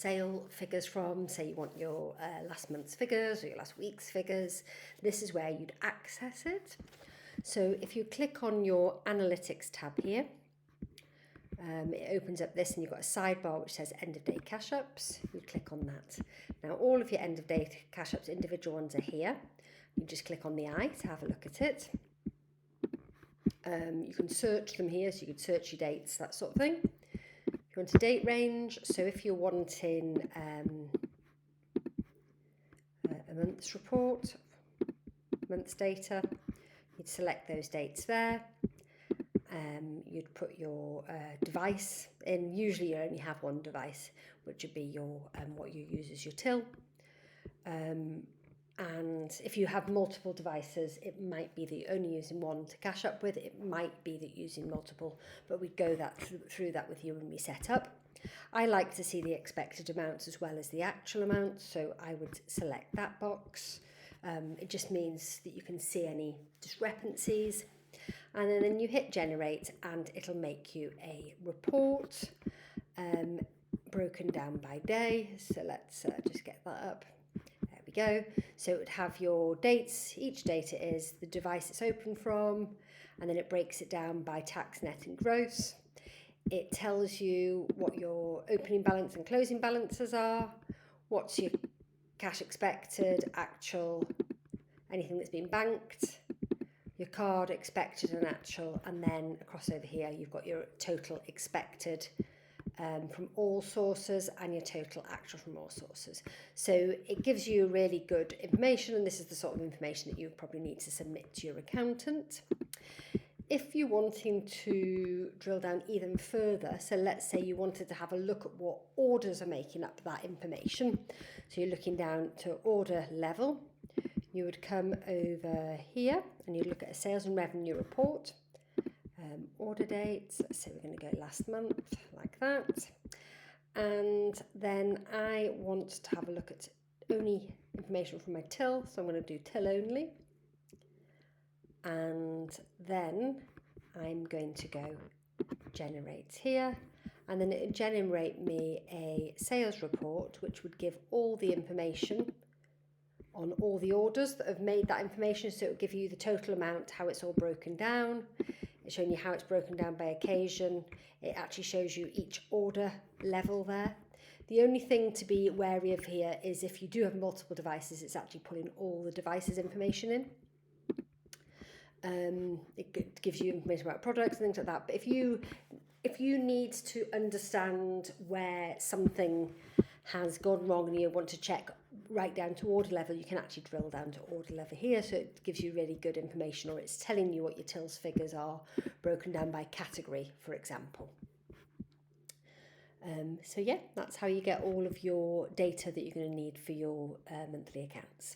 sale figures from. Say you want your last month's figures or your last week's figures. This is where you'd access it. So if you click on your Analytics tab here, it opens up this and you've got a sidebar which says end of day cash ups. You click on that. Now all of your end of day cash ups, individual ones, are here. You just click on the eye to have a look at it. You can search them here, so you can search your dates, that sort of thing. If you want a date range, so if you're wanting a month's report, month's data, you'd select those dates there. You'd put your device in. Usually you only have one device, which would be your what you use as your till. And if you have multiple devices, it might be that you're only using one to cash up with. It might be that you're using multiple, but we'd go through that with you when we set up. I like to see the expected amounts as well as the actual amounts, so I would select that box. It just means that you can see any discrepancies. And then you hit generate and it'll make you a report broken down by day. So let's just get that up. There we go. So it would have your dates, each date it is, the device it's open from, and then it breaks it down by tax, net and gross. It tells you what your opening balance and closing balances are, what's your cash expected, actual, anything that's been banked, your card expected and actual, and then across over here you've got your total expected from all sources and your total actual from all sources. So it gives you really good information, and this is the sort of information that you probably need to submit to your accountant. If you're wanting to drill down even further, so let's say you wanted to have a look at what orders are making up that information. So you're looking down to order level. You would come over here and you'd look at a sales and revenue report, order dates. So we're going to go last month like that. And then I want to have a look at only information from my till. So I'm going to do till only. And then I'm going to go generate here. And then it would generate me a sales report, which would give all the information on all the orders that have made that information. So it will give you the total amount, how it's all broken down. It's showing you how it's broken down by occasion. It actually shows you each order level there. The only thing to be wary of here is if you do have multiple devices, it's actually pulling all the devices information in. It gives you information about products and things like that. But if you need to understand where something has gone wrong and you want to check right down to order level, you can actually drill down to order level here. So it gives you really good information, or it's telling you what your tills figures are broken down by category, for example. So yeah, that's how you get all of your data that you're going to need for your monthly accounts.